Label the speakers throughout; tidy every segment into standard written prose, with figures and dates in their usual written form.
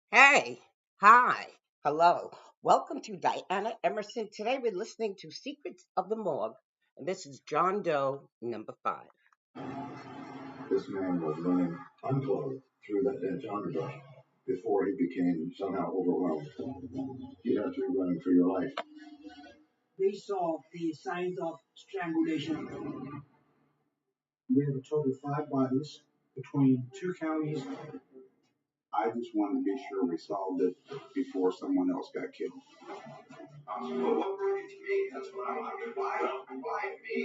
Speaker 1: Hey, hi, hello. Welcome to Diana Emerson. Today we're listening to Secrets of the Morgue, and this is John Doe number 5.
Speaker 2: This man was running unclothed through that dense underbrush before he became somehow overwhelmed. You have to be running for your life.
Speaker 3: We saw the signs of strangulation. We have a total of 5 bodies between 2 counties.
Speaker 2: I just wanted to be sure we solved it before someone else got killed. Well, what brought it to me? That's what I wonder. Why me?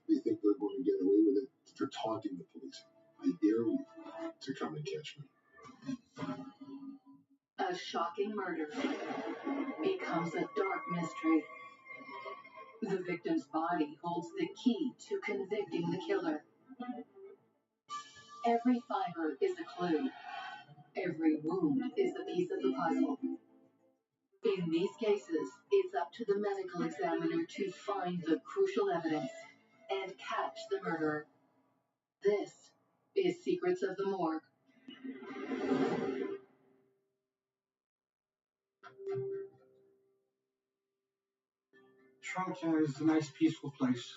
Speaker 2: They think they're going to get away with it for taunting the police. I dare you to come and catch me.
Speaker 4: A shocking murder becomes a dark mystery. The victim's body holds the key to convicting the killer. Every fiber is a clue. Every wound is a piece of the puzzle. In these cases, it's up to the medical examiner to find the crucial evidence and catch the murderer. This is Secrets of the Morgue.
Speaker 3: Charlottetown is a nice, peaceful place.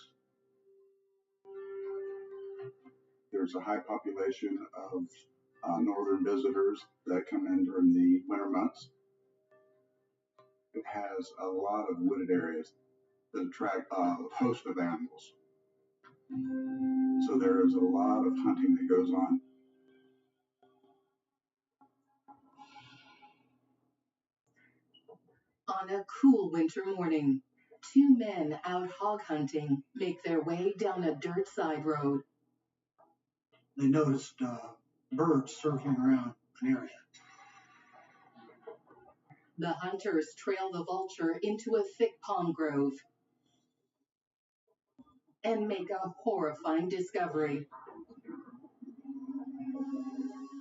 Speaker 2: There's a high population of northern visitors that come in during the winter months. It has a lot of wooded areas that attract a host of animals. So there is a lot of hunting that goes on.
Speaker 4: On a cool winter morning, two men out hog hunting make their way down a dirt side road.
Speaker 3: They noticed birds circling around an area.
Speaker 4: The hunters trail the vulture into a thick palm grove and make a horrifying discovery.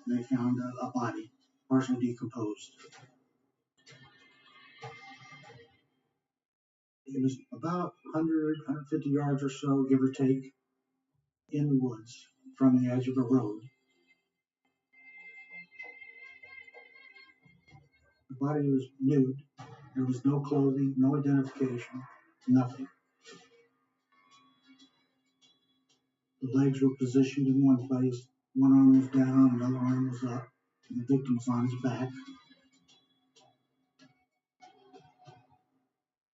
Speaker 3: They found a body, partially decomposed. It was about 100, 150 yards or so, give or take, in the woods from the edge of the road. The body was nude. There was no clothing, no identification, nothing. The legs were positioned in one place. One arm was down, another arm was up, and the victim was on his back.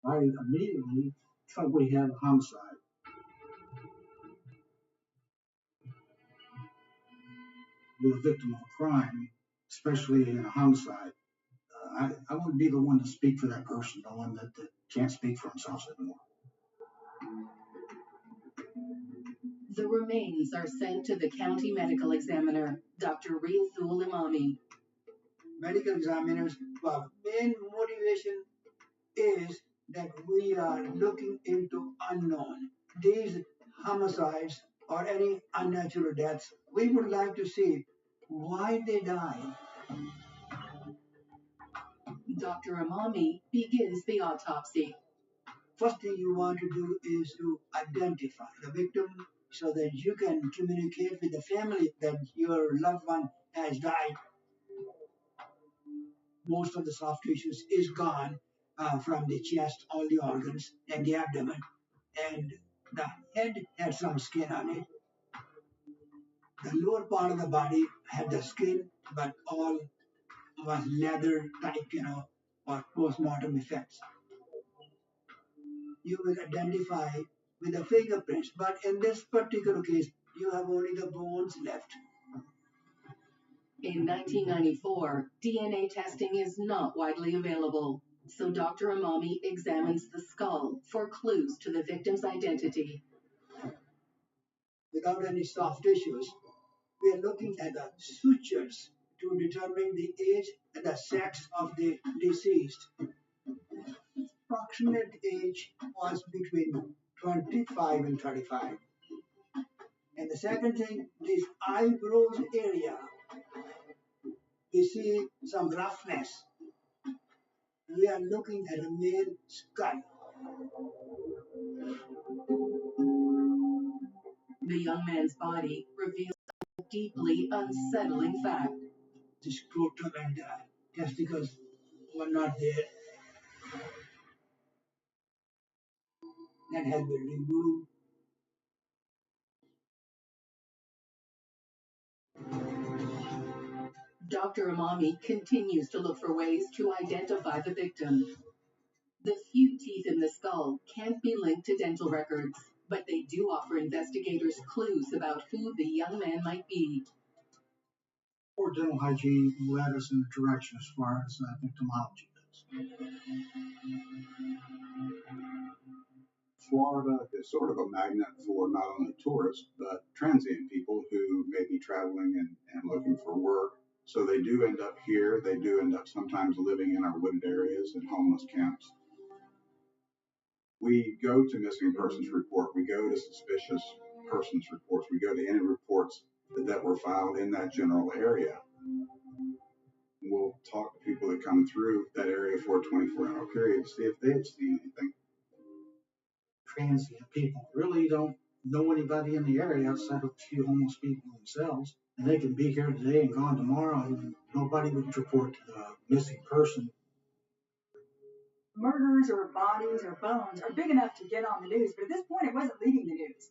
Speaker 3: I immediately thought we had a homicide. With a victim of a crime, especially in a homicide. I wouldn't be the one to speak for that person, the one that can't speak for himself anymore.
Speaker 4: The remains are sent to the county medical examiner, Dr. Riazul Imami.
Speaker 3: Medical examiners, our main motivation is that we are looking into unknown. These homicides or any unnatural deaths, we would like to see why they died.
Speaker 4: Dr. Imami begins the autopsy.
Speaker 3: First thing you want to do is to identify the victim so that you can communicate with the family that your loved one has died. Most of the soft tissues is gone from the chest, all the organs, and the abdomen. And the head had some skin on it. The lower part of the body had the skin, but all was leather type, or post-mortem effects. You will identify with the fingerprints, but in this particular case, you have only the bones left.
Speaker 4: In 1994, DNA testing is not widely available, so Dr. Imami examines the skull for clues to the victim's identity.
Speaker 3: Without any soft tissues, we are looking at the sutures to determine the age and the sex of the deceased. Approximate age was between 25 and 35. And the second thing, this eyebrows area, we see some roughness. We are looking at a male skull.
Speaker 4: The young man's body reveals a deeply unsettling fact.
Speaker 3: The scrotum and testicles were not there. That has been removed.
Speaker 4: Dr. Amami continues to look for ways to identify the victim. The few teeth in the skull can't be linked to dental records, but they do offer investigators clues about who the young man might be.
Speaker 5: Poor dental hygiene led us in a direction as far as victimology goes.
Speaker 2: Florida is sort of a magnet for not only tourists, but transient people who may be traveling and looking for work. So they do end up here. They do end up sometimes living in our wooded areas and homeless camps. We go to missing persons report. We go to suspicious persons reports. We go to any reports that were filed in that general area. We'll talk to people that come through that area for a 24-hour period to see if they've seen anything.
Speaker 5: Transient people really don't know anybody in the area outside of a few homeless people themselves. And they can be here today and gone tomorrow, and nobody would report the missing person.
Speaker 6: Murders or bodies or bones are big enough to get on the news, but at this point it wasn't leading the news.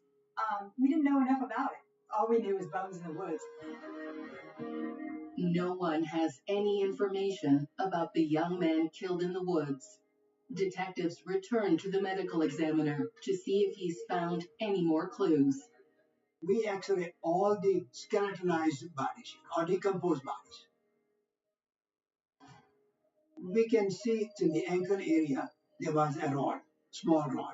Speaker 6: We didn't know enough about it. All we knew was bones in the woods.
Speaker 4: No one has any information about the young man killed in the woods. Detectives return to the medical examiner to see if he's found any more clues.
Speaker 3: We x-ray all the skeletonized bodies or decomposed bodies. We can see in the ankle area there was a rod, small rod.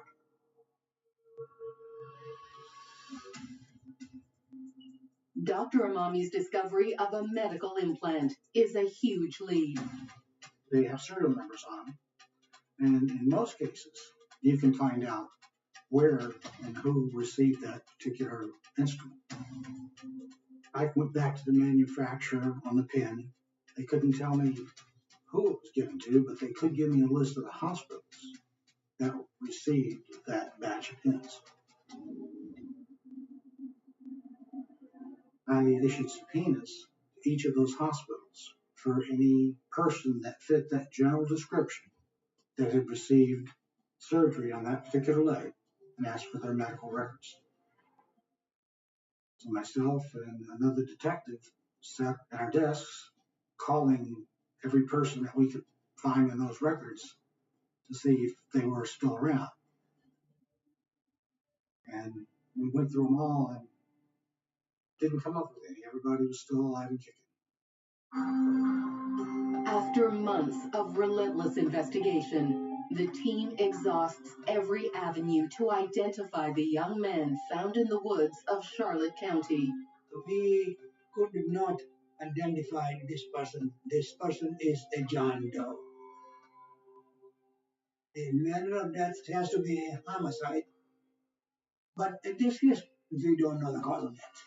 Speaker 4: Dr. Amami's discovery of a medical implant is a huge lead.
Speaker 5: They have serial numbers on them. And in most cases, you can find out where and who received that particular instrument. I went back to the manufacturer on the pen. They couldn't tell me who it was given to, but they could give me a list of the hospitals that received that batch of pens. I issued subpoenas to each of those hospitals for any person that fit that general description that had received surgery on that particular leg and asked for their medical records. So myself and another detective sat at our desks calling every person that we could find in those records to see if they were still around. And we went through them all and didn't come up with any. Everybody was still alive and kicking.
Speaker 4: After months of relentless investigation, the team exhausts every avenue to identify the young man found in the woods of Charlotte County.
Speaker 3: We could not identify this person. This person is a John Doe. The manner of death has to be a homicide. But in this case, we don't know the cause of death.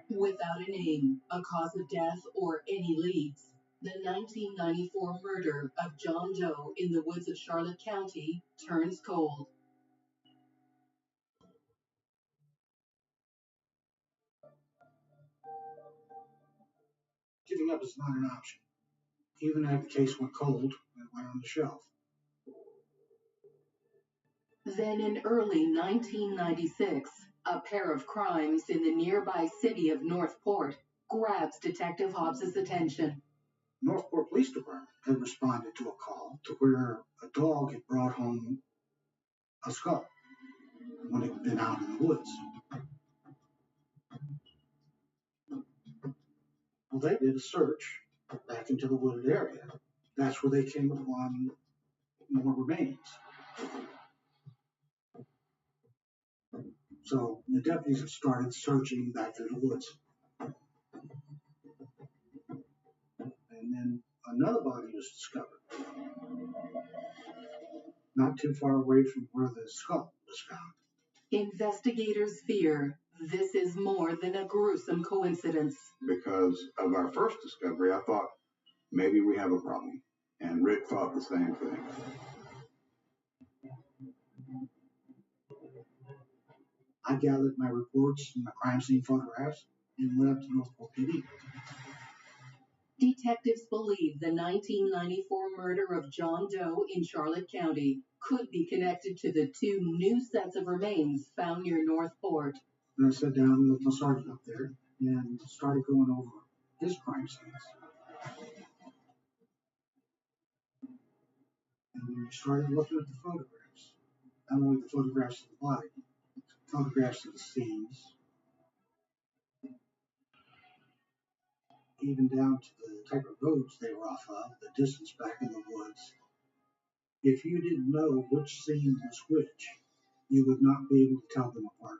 Speaker 4: Without a name, a cause of death, or any leads, the 1994 murder of John Doe in the woods of Charlotte County turns cold.
Speaker 5: Giving up is not an option. Even if the case went cold, it went on the shelf.
Speaker 4: Then in early 1996, a pair of crimes in the nearby city of Northport grabs Detective Hobbs's attention.
Speaker 5: Northport Police Department had responded to a call to where a dog had brought home a skull when it had been out in the woods. Well, they did a search back into the wooded area. That's where they came upon more remains. So the deputies have started searching back through the woods. And then another body was discovered, not too far away from where the skull was found.
Speaker 4: Investigators fear this is more than a gruesome coincidence.
Speaker 2: Because of our first discovery, I thought maybe we have a problem. And Rick thought the same thing.
Speaker 5: I gathered my reports and my crime scene photographs and went up to Northport PD.
Speaker 4: detectives believe the 1994 murder of John Doe in Charlotte County could be connected to the two new sets of remains found near Northport.
Speaker 5: And I sat down with the sergeant up there and started going over his crime scenes. And then we started looking at the photographs. Not only the photographs of the body, photographs of the scenes, even down to the type of roads they were off of, the distance back in the woods. If you didn't know which scene was which, you would not be able to tell them apart.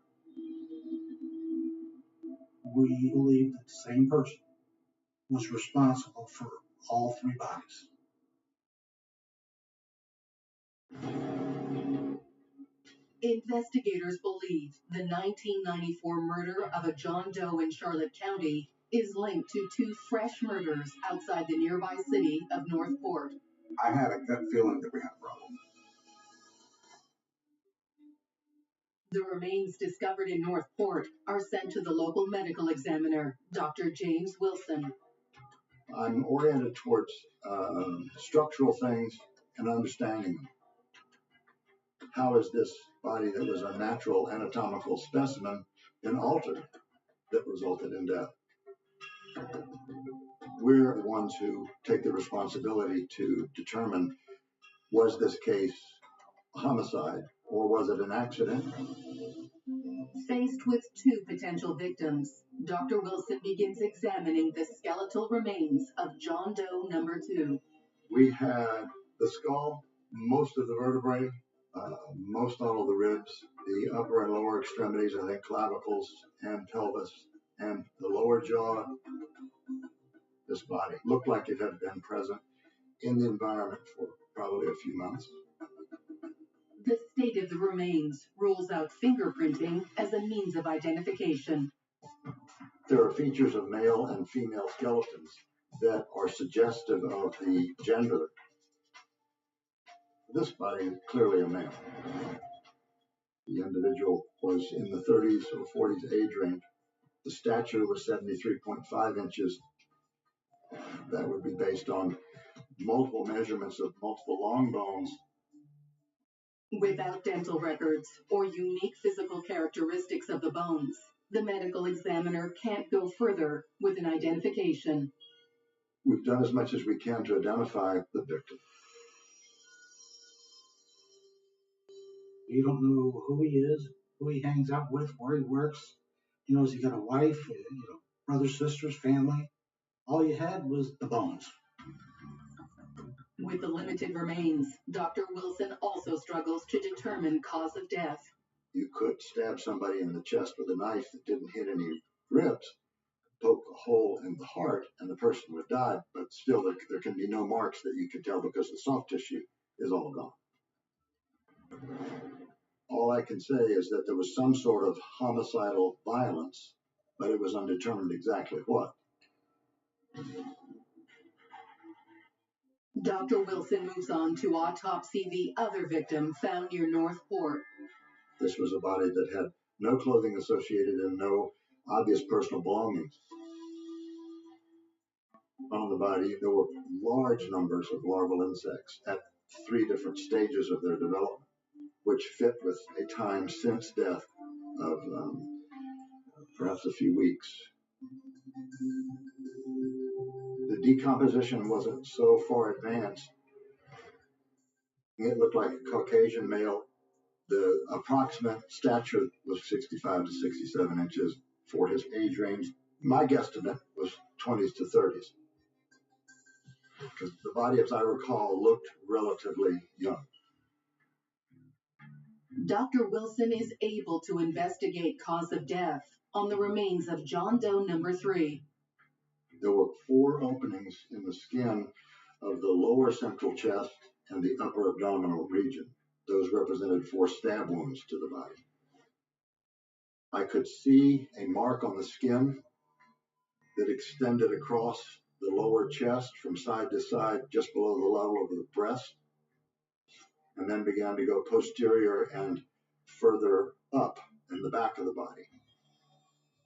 Speaker 5: We believe that the same person was responsible for all three bodies.
Speaker 4: Investigators believe the 1994 murder of a John Doe in Charlotte County is linked to two fresh murders outside the nearby city of Northport.
Speaker 2: I had a gut feeling that we had a problem.
Speaker 4: The remains discovered in Northport are sent to the local medical examiner, Dr. James Wilson.
Speaker 7: I'm oriented towards structural things and understanding them. How is this body that was a natural anatomical specimen been altered that resulted in death? We're the ones who take the responsibility to determine, was this case a homicide or was it an accident?
Speaker 4: Faced with two potential victims, Dr. Wilson begins examining the skeletal remains of John Doe number 2.
Speaker 7: We had the skull, most of the vertebrae, most all of the ribs, the upper and lower extremities, I think clavicles and pelvis, and the lower jaw. This body looked like it had been present in the environment for probably a few months.
Speaker 4: The state of the remains rules out fingerprinting as a means of identification.
Speaker 7: There are features of male and female skeletons that are suggestive of the gender. This body is clearly a male. The individual was in the 30s or 40s age range. The stature was 73.5 inches. That would be based on multiple measurements of multiple long bones.
Speaker 4: Without dental records or unique physical characteristics of the bones, the medical examiner can't go further with an identification.
Speaker 7: We've done as much as we can to identify the victim.
Speaker 5: You don't know who he is, who he hangs out with, where he works. You know, has he got a wife, brothers, sisters, family? All you had was the bones.
Speaker 4: With the limited remains, Dr. Wilson also struggles to determine cause of death.
Speaker 7: You could stab somebody in the chest with a knife that didn't hit any ribs, poke a hole in the heart, and the person would die, but still there can be no marks that you can tell because the soft tissue is all gone. All I can say is that there was some sort of homicidal violence, but it was undetermined exactly what.
Speaker 4: Dr. Wilson moves on to autopsy the other victim found near Northport.
Speaker 7: This was a body that had no clothing associated and no obvious personal belongings. On the body, there were large numbers of larval insects at 3 different stages of their development, which fit with a time since death of perhaps a few weeks. The decomposition wasn't so far advanced. It looked like a Caucasian male. The approximate stature was 65 to 67 inches for his age range. My guesstimate was 20s to 30s. Because the body, as I recall, looked relatively young.
Speaker 4: Dr. Wilson is able to investigate cause of death on the remains of John Doe number 3.
Speaker 7: There were 4 openings in the skin of the lower central chest and the upper abdominal region. Those represented 4 stab wounds to the body. I could see a mark on the skin that extended across the lower chest from side to side, just below the level of the breast, and then began to go posterior and further up in the back of the body,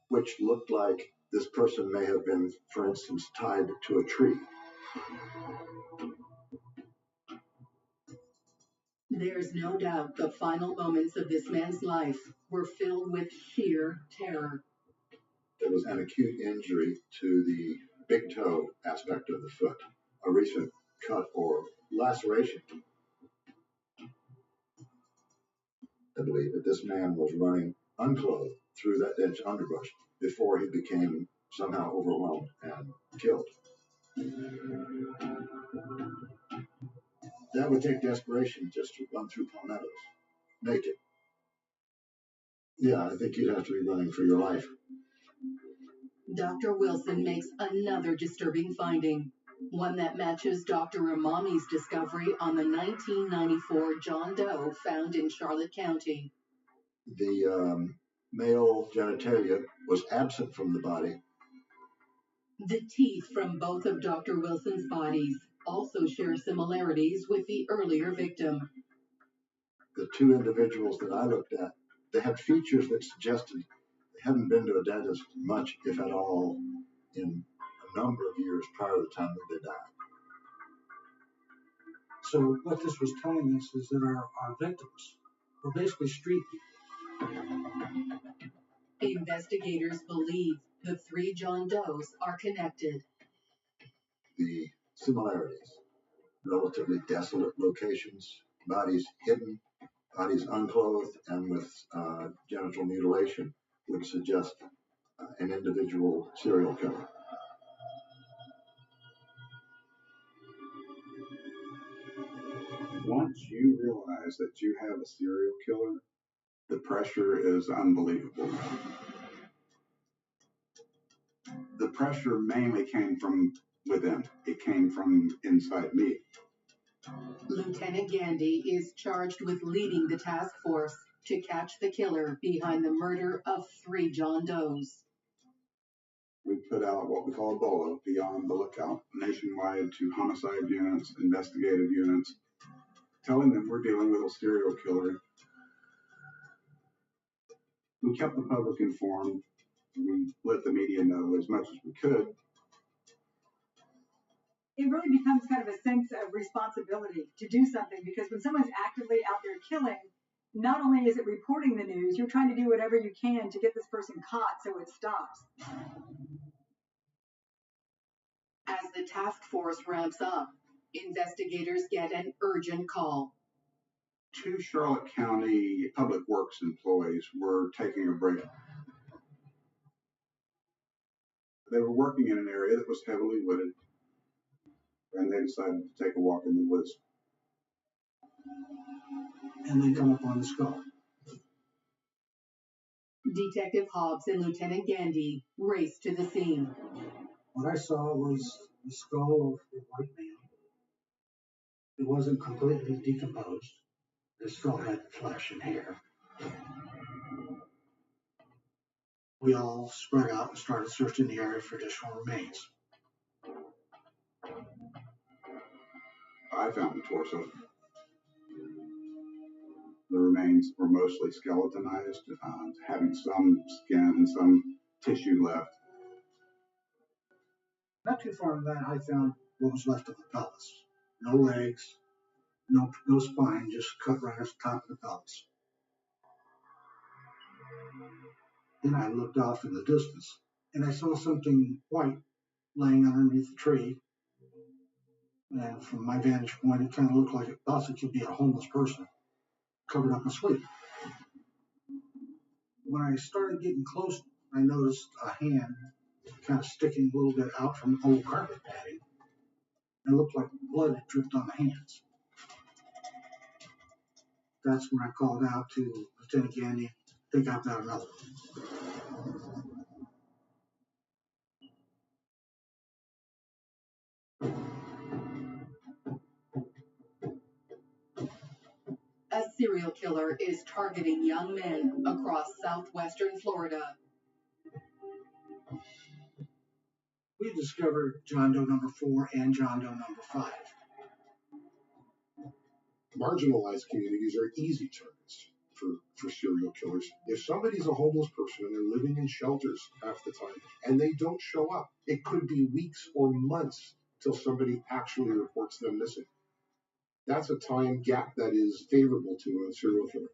Speaker 7: which looked like This person may have been, for instance, tied to a tree.
Speaker 4: There's no doubt the final moments of this man's life were filled with sheer terror.
Speaker 7: There was an acute injury to the big toe aspect of the foot, a recent cut or laceration. I believe that this man was running unclothed through that dense underbrush before he became somehow overwhelmed and killed. That would take desperation just to run through palmettos, naked. Yeah, I think you'd have to be running for your life.
Speaker 4: Dr. Wilson makes another disturbing finding, one that matches Dr. Imami's discovery on the 1994 John Doe found in Charlotte County.
Speaker 7: The male genitalia was absent from the body.
Speaker 4: The teeth from both of Dr. Wilson's bodies also share similarities with the earlier victim.
Speaker 7: The two individuals that I looked at, they had features that suggested they hadn't been to a dentist much, if at all, in a number of years prior to the time that they died.
Speaker 5: So what this was telling us is that our victims were basically street people.
Speaker 4: Investigators believe the three John Does are connected.
Speaker 7: The similarities, relatively desolate locations, bodies hidden, bodies unclothed, and with genital mutilation, would suggest an individual serial killer.
Speaker 2: Once you realize that you have a serial killer, the pressure is unbelievable. The pressure mainly came from within. It came from inside me.
Speaker 4: Lieutenant Gandy is charged with leading the task force to catch the killer behind the murder of three John Does.
Speaker 2: We put out what we call a BOLO, Beyond the Lookout, nationwide to homicide units, investigative units, telling them we're dealing with a serial killer. We kept the public informed. We let the media know as much as we could.
Speaker 6: It really becomes kind of a sense of responsibility to do something, because when someone's actively out there killing, not only is it reporting the news, you're trying to do whatever you can to get this person caught so it stops.
Speaker 4: As the task force ramps up, investigators get an urgent call.
Speaker 2: 2 Charlotte County Public Works employees were taking a break. They were working in an area that was heavily wooded, and they decided to take a walk in the woods.
Speaker 5: And they come up on the skull.
Speaker 4: Detective Hobbs and Lieutenant Gandy race to the scene.
Speaker 5: What I saw was the skull of a white man. It wasn't completely decomposed. It still had flesh and hair. We all spread out and started searching the area for additional remains.
Speaker 2: I found the torso. The remains were mostly skeletonized, having some skin and some tissue left.
Speaker 5: Not too far from that, I found what was left of the pelvis. No legs, no spine, just cut right at the top of the pelvis. Then I looked off in the distance, and I saw something white laying underneath the tree. And from my vantage point, it kind of looked like it possibly could be a homeless person covered up in sleep. When I started getting close, I noticed a hand kind of sticking a little bit out from the old carpet padding. It looked like blood had dripped on the hands. That's when I called out to Lieutenant Gandy. I think I've got another
Speaker 4: A serial killer is targeting young men across southwestern Florida.
Speaker 5: We discovered John Doe number 4 and John Doe number 5.
Speaker 7: Marginalized communities are easy targets. for serial killers. If somebody's a homeless person and they're living in shelters half the time and they don't show up, it could be weeks or months till somebody actually reports them missing. That's a time gap that is favorable to a serial killer.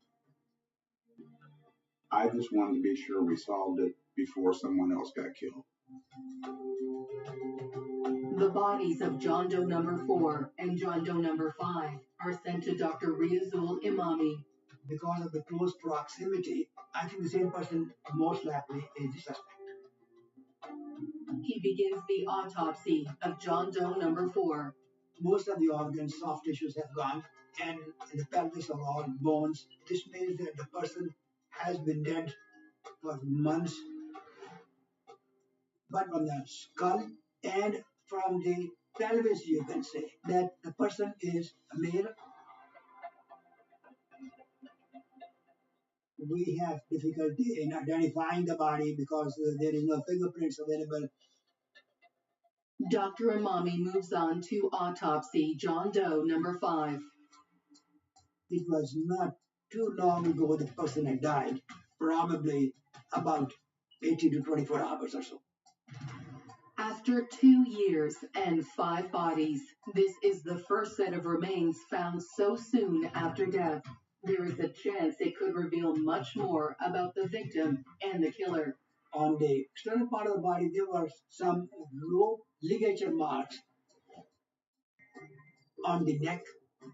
Speaker 2: I just wanted to be sure we solved it before someone else got killed.
Speaker 4: The bodies of John Doe number 4 and John Doe number 5 are sent to Dr. Riazul Imami.
Speaker 3: Because of the close proximity, I think the same person most likely is the suspect.
Speaker 4: He begins the autopsy of John Doe number 4.
Speaker 3: Most of the organs, soft tissues have gone, and in the pelvis are all bones. This means that the person has been dead for months. But from the skull and from the pelvis, you can say that the person is a male. We have difficulty in identifying the body because there is no fingerprints available.
Speaker 4: Dr. Imami moves on to autopsy John Doe number 5.
Speaker 3: It was not too long ago the person had died, probably about 18 to 24 hours or so.
Speaker 4: After 2 years and 5 bodies, this is the first set of remains found so soon after death. There is a chance it could reveal much more about the victim and the killer.
Speaker 3: On the external part of the body, there were some rope ligature marks on the neck,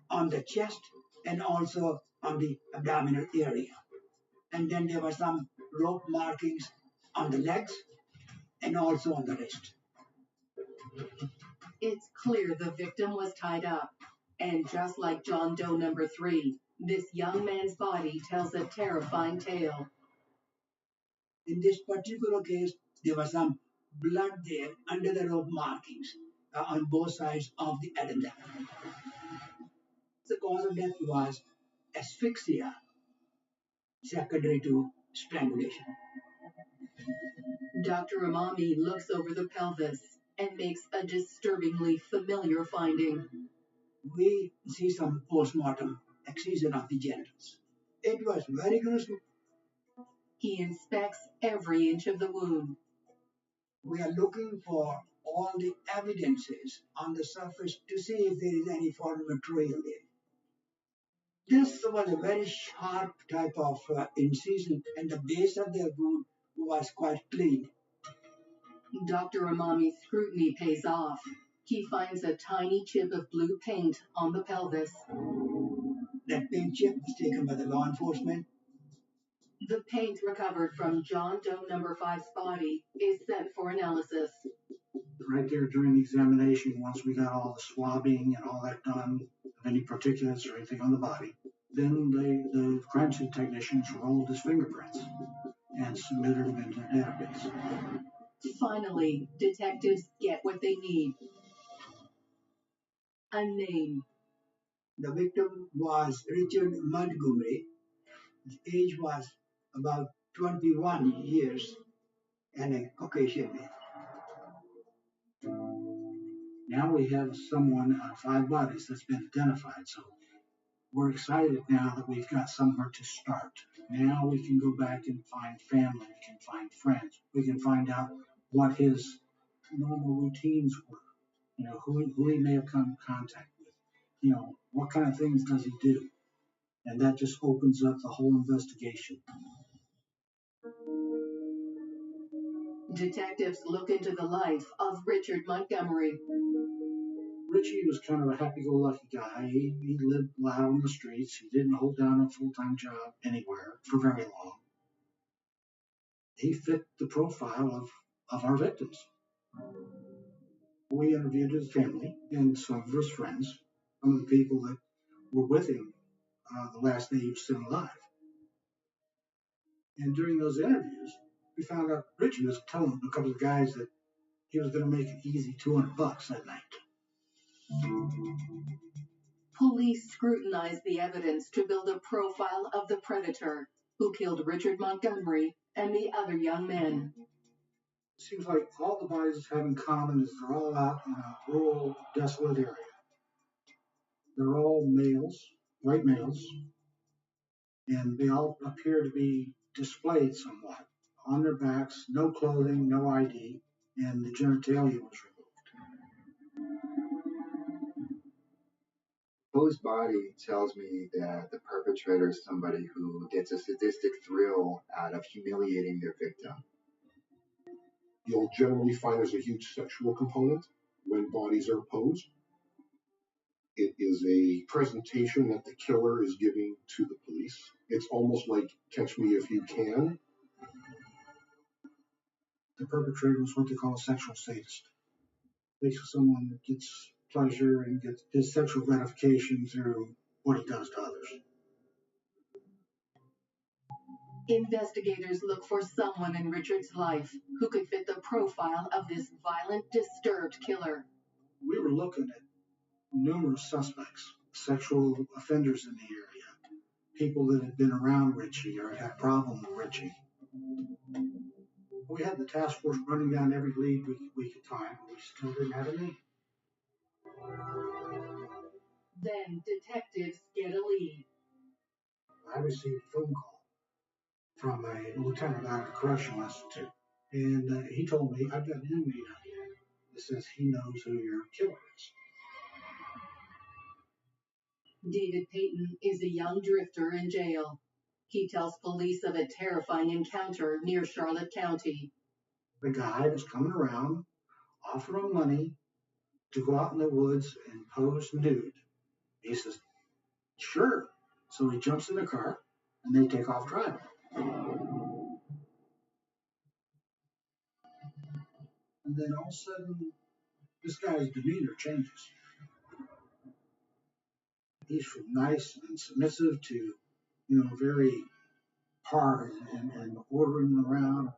Speaker 3: on the chest, and also on the abdominal area. And then there were some rope markings on the legs and also on the wrist.
Speaker 4: It's clear the victim was tied up. And just like John Doe number 3, this young man's body tells a terrifying tale.
Speaker 3: In this particular case, there was some blood there under the rope markings on both sides of the addendum. The cause of death was asphyxia, secondary to strangulation.
Speaker 4: Dr. Imami looks over the pelvis and makes a disturbingly familiar finding.
Speaker 3: We see some post-mortem excision of the genitals. It was very gruesome.
Speaker 4: He inspects every inch of the wound.
Speaker 3: We are looking for all the evidences on the surface to see if there is any foreign material there. This was a very sharp type of incision, and the base of the wound was quite clean.
Speaker 4: Dr. Imami's scrutiny pays off. He finds a tiny chip of blue paint on the pelvis.
Speaker 3: That paint chip was taken by the law enforcement.
Speaker 4: The paint recovered from John Doe number 5's body is sent for analysis.
Speaker 5: Right there during the examination, once we got all the swabbing and all that done, of any particulates or anything on the body, then the crime scene technicians rolled his fingerprints and submitted them into the database.
Speaker 4: Finally, detectives get what they need. A name.
Speaker 3: The victim was Richard Montgomery. His age was about 21 years and a Caucasian man.
Speaker 5: Now we have someone, 5 bodies that's been identified, so we're excited now that we've got somewhere to start. Now we can go back and find family, we can find friends, we can find out what his normal routines were, who he may have come in contact with, what kind of things does he do? And that just opens up the whole investigation.
Speaker 4: Detectives look into the life of Richard Montgomery.
Speaker 5: Richie was kind of a happy-go-lucky guy. He lived loud on the streets. He didn't hold down a full-time job anywhere for very long. He fit the profile of our victims. We interviewed his family and some of his friends, some of the people that were with him the last day he was still alive. And during those interviews, we found out Richie was telling a couple of guys that he was going to make an easy $200 that night.
Speaker 4: Police scrutinize the evidence to build a profile of the predator who killed Richard Montgomery and the other young men.
Speaker 5: It seems like all the bodies have in common is they're all out in a rural, desolate area. They're all males, white males, and they all appear to be displayed somewhat. On their backs, no clothing, no ID, and the genitalia was removed.
Speaker 2: Poe's body tells me that the perpetrator is somebody who gets a sadistic thrill out of humiliating their victim.
Speaker 8: You'll generally find there's a huge sexual component when bodies are posed. It is a presentation that the killer is giving to the police. It's almost like Catch Me If You Can.
Speaker 5: The perpetrator is what they call a sexual sadist. Basically someone that gets pleasure and gets his sexual gratification through what he does to others.
Speaker 4: Investigators look for someone in Richard's life who could fit the profile of this violent, disturbed killer.
Speaker 5: We were looking at numerous suspects, sexual offenders in the area, people that had been around Richie or had a problem with Richie. We had the task force running down every lead we could find, but we still didn't have a name.
Speaker 4: Then detectives get a lead.
Speaker 5: I received a phone call from a lieutenant out of the correctional institute, and he told me, I've got an inmate out here that says he knows who your killer is.
Speaker 4: David Payton is a young drifter in jail. He tells police of a terrifying encounter near Charlotte County.
Speaker 5: The guy was coming around, offering money to go out in the woods and pose nude. He says, sure. So he jumps in the car, and they take off driving. And then all of a sudden, this guy's demeanor changes. He's from nice and submissive to, very hard and ordering around.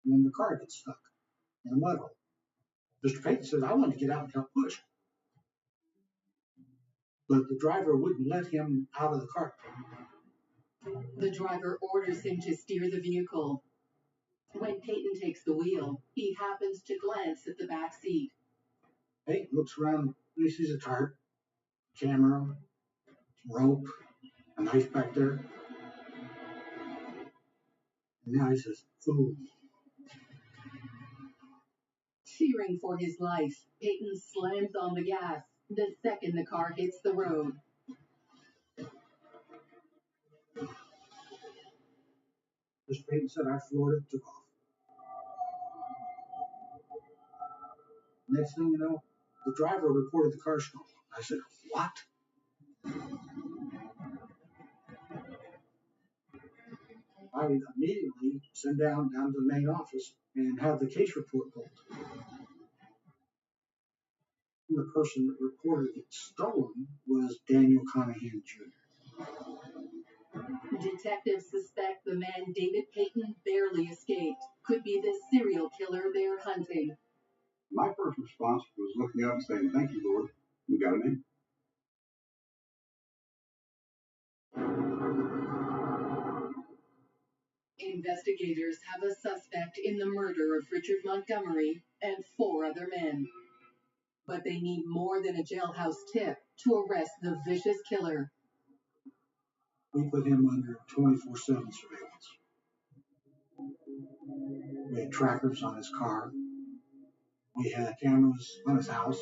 Speaker 5: And then the car gets stuck in a mud hole. Mr. Payton says, I want to get out and help push. But the driver wouldn't let him out of the car.
Speaker 4: The driver orders him to steer the vehicle. When Payton takes the wheel, he happens to glance at the back seat.
Speaker 5: Payton looks around and he sees a tarp, camera, rope, a knife back there. And now he says, fool.
Speaker 4: Fearing for his life, Payton slams on the gas the second the car hits the road.
Speaker 5: Mr. Payton said, I floored it, took off. Next thing you know, the driver reported the car stolen. I said, what? I immediately sent down to the main office and had the case report pulled. And the person that reported it stolen was Daniel Conahan Jr.
Speaker 4: Detectives suspect the man David Payton barely escaped could be the serial killer they're hunting.
Speaker 2: My first response was looking up and saying, thank you, Lord. We got a name.
Speaker 4: Investigators have a suspect in the murder of Richard Montgomery and 4 other men. But they need more than a jailhouse tip to arrest the vicious killer.
Speaker 5: We put him under 24/7 surveillance. We had trackers on his car. We had cameras on his house.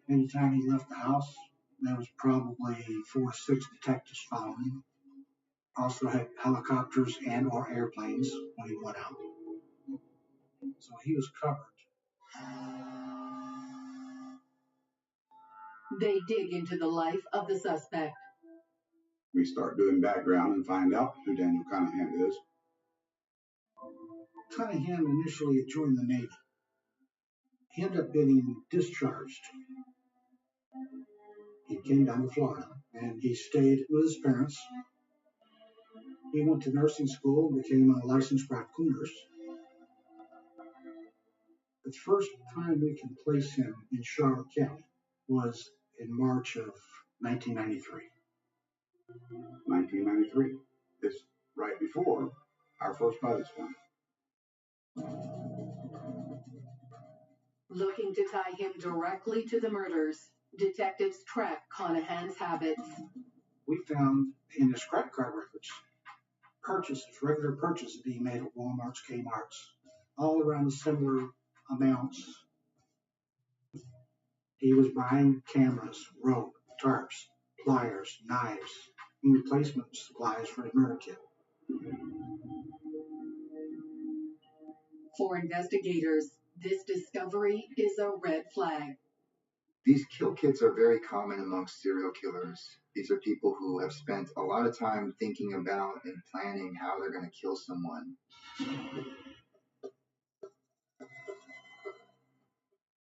Speaker 5: Anytime he left the house, there was probably 4 to 6 detectives following him. Also had helicopters and or airplanes when he went out. So he was covered.
Speaker 4: They dig into the life of the suspect.
Speaker 2: We start doing background and find out who Daniel Conahan is.
Speaker 5: Conahan initially joined the Navy. He ended up getting discharged. He came down to Florida and he stayed with his parents. He went to nursing school and became a licensed practical nurse. The first time we can place him in Charlotte County was in March of 1993.
Speaker 2: 1993. It's right before our first pilot scan.
Speaker 4: Looking to tie him directly to the murders, detectives track Conahan's habits.
Speaker 5: We found in his credit card records regular purchases being made at Walmart's, Kmart's, all around similar amounts. He was buying cameras, rope, tarps, pliers, knives, and replacement supplies for his murder kit.
Speaker 4: For investigators, this discovery is a red flag.
Speaker 9: These kill kits are very common amongst serial killers. These are people who have spent a lot of time thinking about and planning how they're going to kill someone.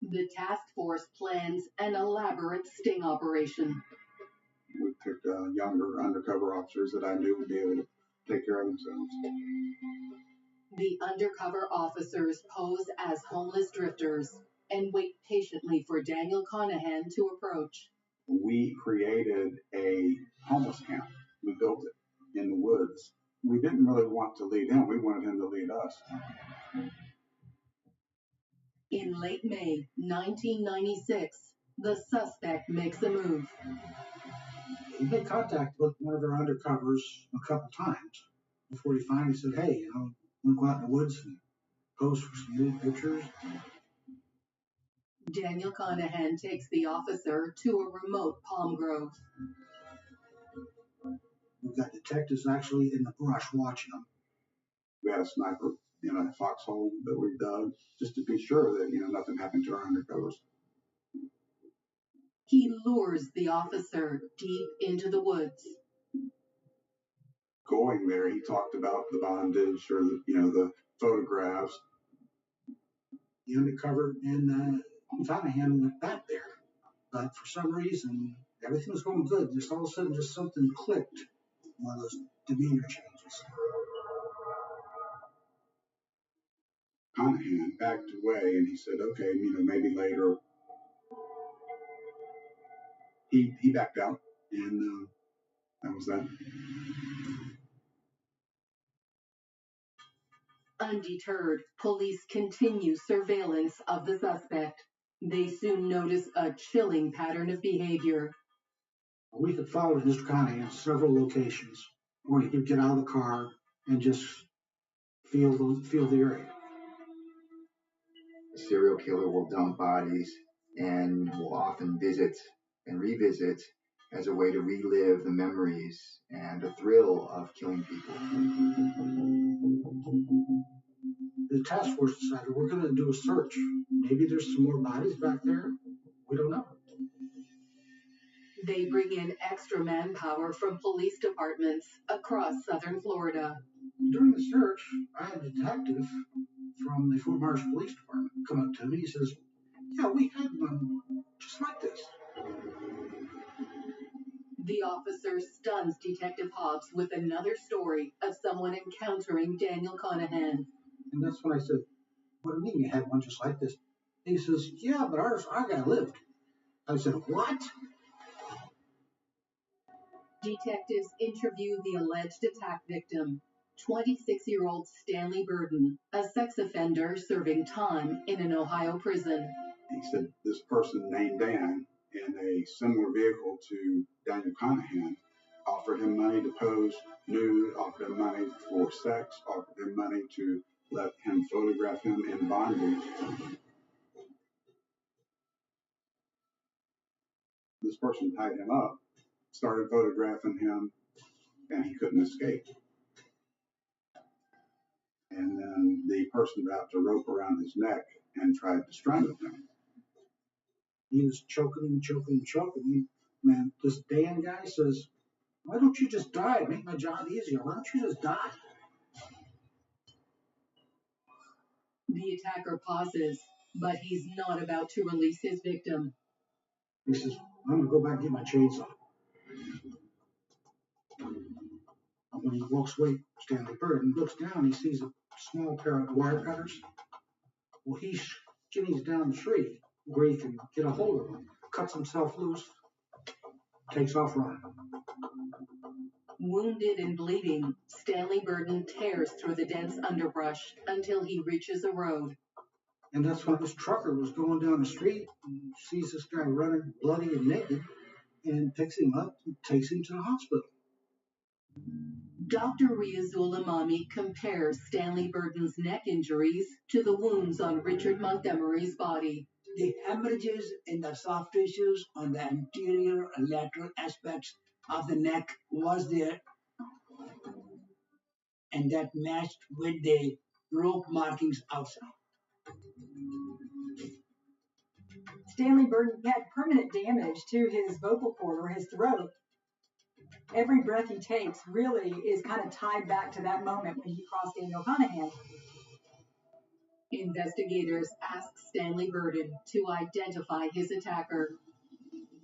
Speaker 4: The task force plans an elaborate sting operation.
Speaker 2: We picked younger undercover officers that I knew would be able to take care of themselves.
Speaker 4: The undercover officers pose as homeless drifters and wait patiently for Daniel Conahan to approach.
Speaker 2: We created a homeless camp. We built it in the woods. We didn't really want to lead him. We wanted him to lead us.
Speaker 4: In late May 1996, the suspect makes a move.
Speaker 5: He made contact with one of our undercovers a couple times before he finally said, hey, we'll go out in the woods and pose for some new pictures.
Speaker 4: Daniel Conahan takes the officer to a remote palm grove.
Speaker 5: We've got detectives actually in the brush watching them.
Speaker 2: We had a sniper in a foxhole that we dug just to be sure that nothing happened to our undercovers.
Speaker 4: He lures the officer deep into the woods.
Speaker 2: Going there, he talked about the bondage or the photographs.
Speaker 5: The undercover and Conahan went back there, but for some reason everything was going good. Just all of a sudden, just something clicked. One of those demeanor changes.
Speaker 2: Conahan backed away and he said, okay, maybe later. He backed out, and that was that.
Speaker 4: Undeterred, police continue surveillance of the suspect. They soon notice a chilling pattern of behavior.
Speaker 5: We had followed Mr. Conahan in several locations where he could get out of the car and just feel the area.
Speaker 9: A serial killer will dump bodies and will often visit and revisit as a way to relive the memories and the thrill of killing people.
Speaker 5: The task force decided we're going to do a search. Maybe there's some more bodies back there. We don't know.
Speaker 4: They bring in extra manpower from police departments across southern Florida.
Speaker 5: During the search, I had a detective from the Fort Myers Police Department come up to me. He says, yeah, we had one just like this.
Speaker 4: The officer stuns Detective Hobbs with another story of someone encountering Daniel Conahan.
Speaker 5: And that's when I said, what do you mean you had one just like this? He says, yeah, but our guy lived. I said, what?
Speaker 4: Detectives interview the alleged attack victim, 26-year-old Stanley Burden, a sex offender serving time in an Ohio prison.
Speaker 2: He said this person named Dan in a similar vehicle to Daniel Conahan offered him money to pose nude, offered him money for sex, offered him money to let him photograph him in bondage. This person tied him up, started photographing him, and he couldn't escape. And then the person wrapped a rope around his neck and tried to strangle him.
Speaker 5: He was choking. Man, this Dan guy says, why don't you just die? Make my job easier. Why don't you just die?
Speaker 4: The attacker pauses, but he's not about to release his victim.
Speaker 5: He says, I'm going to go back and get my chainsaw. And when he walks away, Stanley Burden looks down, he sees a small pair of wire cutters. Well, he skinnies down the tree where he can get a hold of them, cuts himself loose, takes off running.
Speaker 4: Wounded and bleeding, Stanley Burden tears through the dense underbrush until he reaches a road.
Speaker 5: And that's when this trucker was going down the street and sees this guy running bloody and naked and picks him up and takes him to the hospital.
Speaker 4: Dr. Riazul Imami compares Stanley Burton's neck injuries to the wounds on Richard Montgomery's body.
Speaker 3: The hemorrhages in the soft tissues on the anterior and lateral aspects of the neck was there, and that matched with the rope markings outside.
Speaker 6: Stanley Burton had permanent damage to his vocal cord or his throat. Every breath he takes really is kind of tied back to that moment when he crossed Daniel Conahan.
Speaker 4: Investigators asked Stanley Burton to identify his attacker.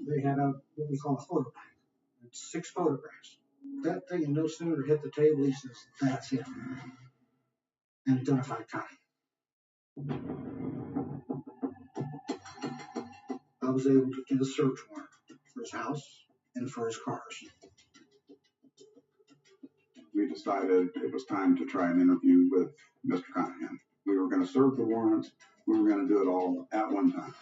Speaker 5: They had what we call a photo bank. It's 6 photographs. That thing no sooner hit the table, he says, "That's it." And identified Connie. I was able to get a search warrant for his house and for his cars.
Speaker 2: We decided it was time to try an interview with Mr. Conahan. We were going to serve the warrants. We were going to do it all at one time.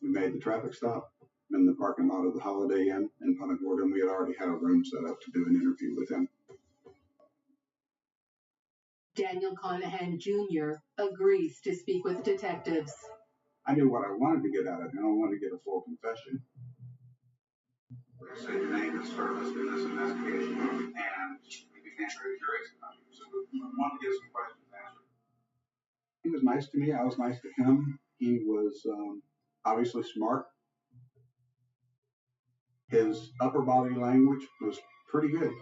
Speaker 2: We made the traffic stop in the parking lot of the Holiday Inn in Punta Gorda, and we had already had a room set up to do an interview with him.
Speaker 4: Daniel Conahan Jr. agrees to speak with detectives.
Speaker 2: I knew what I wanted to get out of him. I wanted to get a full confession. Say your name and service in this investigation, and we became very curious about you, so we wanted to get some questions answered. He was nice to me. I was nice to him. He was obviously smart. His upper body language was pretty good.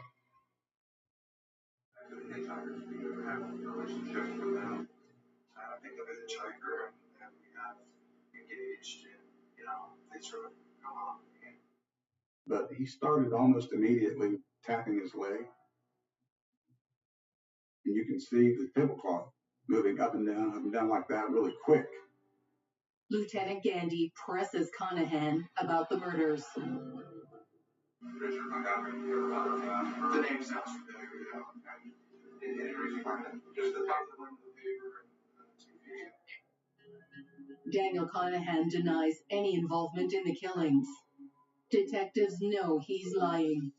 Speaker 2: The hitchhikers, we have relationships with them. I think of a hitchhiker and we have engaged and, they sort of come on. But he started almost immediately tapping his leg. And you can see the tablecloth moving up and down like that really quick.
Speaker 4: Lieutenant Gandy presses Conahan about the murders.
Speaker 2: Richard Montgomery, the name sounds familiar, Any reason why not? Just the title of the paper and TV.
Speaker 4: Daniel Conahan denies any involvement in the killings. Detectives know he's lying.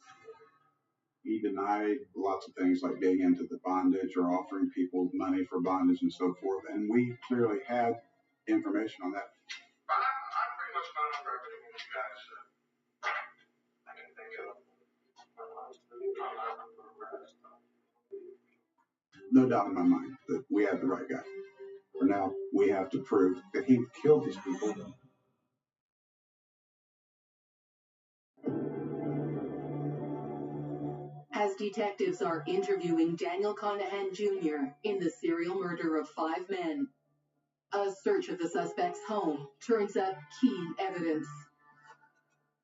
Speaker 2: He denied lots of things like being into the bondage or offering people money for bondage and so forth, and we clearly had information on that. But I'm pretty much not on record with you guys. I can think of. No doubt in my mind that we had the right guy. For now, we have to prove that he killed these people.
Speaker 4: As detectives are interviewing Daniel Conahan Jr. in the serial murder of 5 men, a search of the suspect's home turns up key evidence.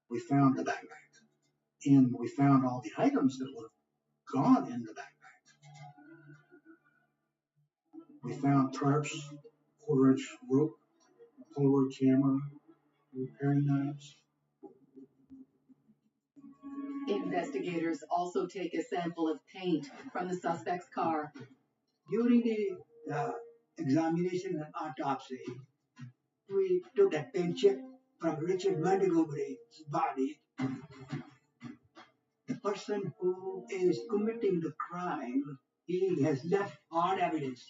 Speaker 5: We found the backpack, and we found all the items that were gone in the backpack. We found tarps, 1/4-inch rope, a Polaroid camera, repairing knives.
Speaker 4: Investigators also take a sample of paint from the suspect's car.
Speaker 3: During the examination and autopsy, we took a paint chip from Richard Montgomery's body. The person who is committing the crime, he has left hard evidence.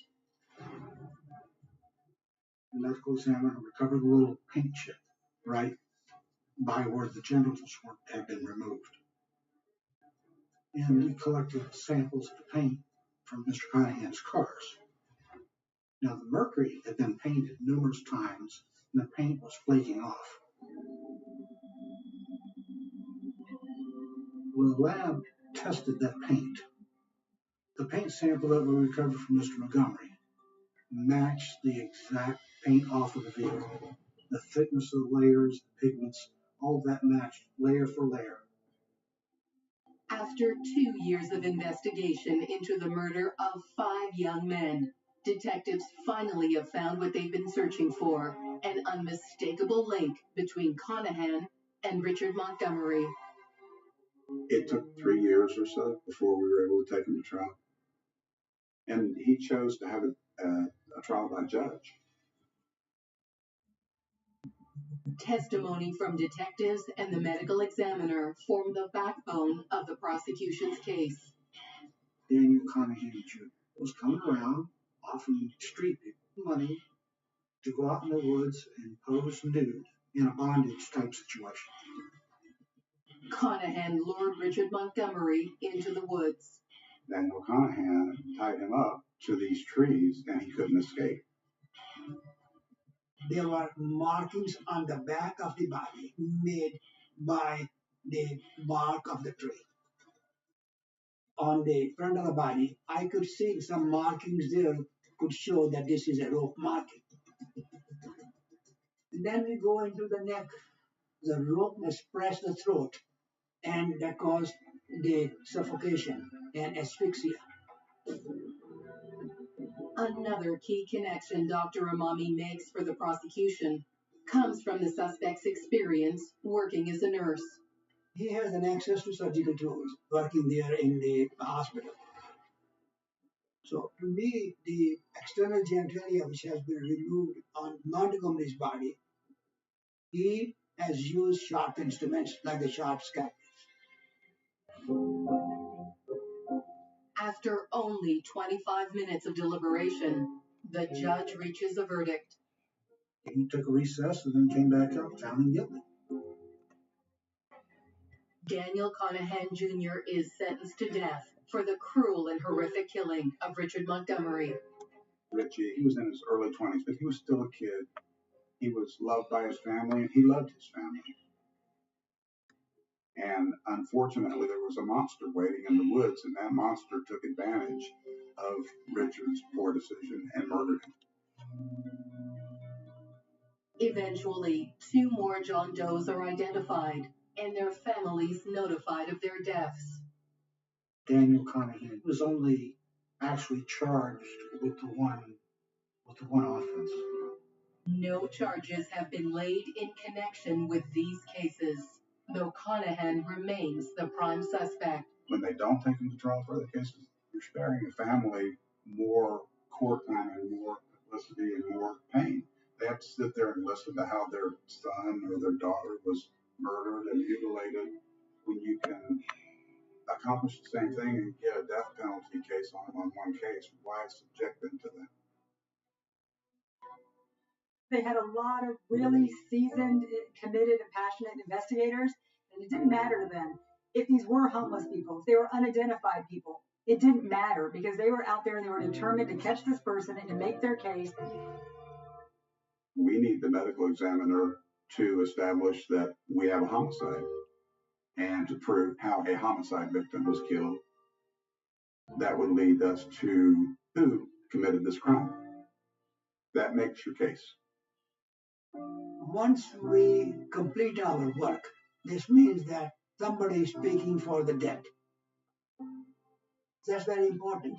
Speaker 5: The medical examiner recovered a little paint chip right by where the genitals had been removed. And we collected samples of the paint from Mr. Conahan's cars. Now, the mercury had been painted numerous times, and the paint was flaking off. Well, the lab tested that paint. The paint sample that we recovered from Mr. Montgomery matched the exact paint off of the vehicle. The thickness of the layers, the pigments, all of that matched layer for layer.
Speaker 4: After 2 years of investigation into the murder of 5 young men, detectives finally have found what they've been searching for, an unmistakable link between Conahan and Richard Montgomery.
Speaker 2: It took 3 years or so before we were able to take him to trial. And he chose to have a trial by judge.
Speaker 4: Testimony from detectives and the medical examiner formed the backbone of the prosecution's case.
Speaker 5: Daniel Conahan Jr. was coming around offering street people money to go out in the woods and pose nude in a bondage type situation.
Speaker 4: Conahan lured Richard Montgomery into the woods.
Speaker 2: Daniel Conahan tied him up to these trees and he couldn't escape.
Speaker 3: There were markings on the back of the body made by the bark of the tree. On the front of the body, I could see some markings there could show that this is a rope marking. And then we go into the neck. The rope must press the throat, and that caused the suffocation and asphyxia.
Speaker 4: Another key connection Dr. Amami makes for the prosecution comes from the suspect's experience working as a nurse.
Speaker 3: He has an access to surgical tools working there in the hospital. So to me, the external genitalia which has been removed on Montgomery's body, he has used sharp instruments like the sharp scalpel.
Speaker 4: After only 25 minutes of deliberation, the judge reaches a verdict.
Speaker 5: He took a recess and then came back up, found him guilty.
Speaker 4: Daniel Conahan Jr. is sentenced to death for the cruel and horrific killing of Richard Montgomery.
Speaker 2: Richie, he was in his early 20s, but he was still a kid. He was loved by his family, and he loved his family. And unfortunately, there was a monster waiting in the woods, and that monster took advantage of Richard's poor decision and murdered him.
Speaker 4: Eventually, 2 more John Does are identified, and their families notified of their deaths.
Speaker 5: Daniel Conahan was only actually charged with the one offense.
Speaker 4: No charges have been laid in connection with these cases, though Conahan remains the prime suspect.
Speaker 2: When they don't take him to trial for other cases, you're sparing a family more court time and more publicity and more pain. They have to sit there and listen to how their son or their daughter was murdered and mutilated, when you can accomplish the same thing and get a death penalty case on one case. Why subject them to that?
Speaker 6: They had a lot of really seasoned, committed, and passionate investigators, and it didn't matter to them if these were homeless people, if they were unidentified people. It didn't matter because they were out there and they were determined to catch this person and to make their case.
Speaker 2: We need the medical examiner to establish that we have a homicide and to prove how a homicide victim was killed. That would lead us to who committed this crime. That makes your case.
Speaker 3: Once we complete our work, this means that somebody is speaking for the dead. That's very important.